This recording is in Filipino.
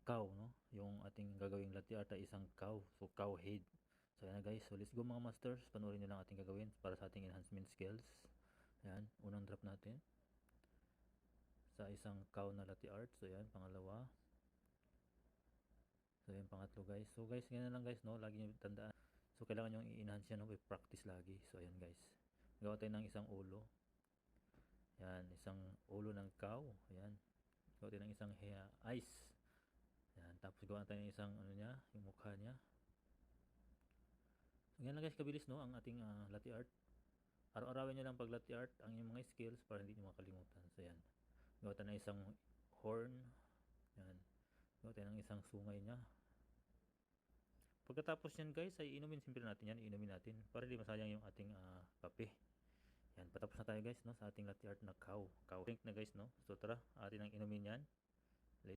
cow, no? Yung ating gagawing latte art ay isang cow. So, cow head. So, ayan na guys. So, let's go mga masters. Panoorin nyo lang ating gagawin para sa ating enhancement skills. Ayan. Unang drop natin. Sa isang cow na latte art. So, ayan. Pangalawa. So, ayan. Pangatlo guys. So, guys, ganyan lang guys, no? Lagi nyo tandaan. So, kailangan nyo i-enhance yan, no? I-practice lagi. So, ayan guys. Gawa tayo ng isang ulo. Ayan. Isang ulo ng cow. Ayan. Gawa tayo ng isang eyes. Yan, tapos gawa tayo ng isang ano niya, yung mukha niya. So, yan lang guys, kabilis no ang ating latte art. Araw-arawin niyo lang pag latte art ang inyong mga skills para hindi niyo makalimutan. So yan. Gawa tayo ng isang horn. Yan. Gawa tayo ng isang sungay niya. Pagkatapos yan guys, ay inumin simple natin yan, inumin natin para hindi masayang yung ating kape. Yan, patapos na tayo guys no sa ating latte art na cow. Drink na guys no. So tara, atin ang inumin yan.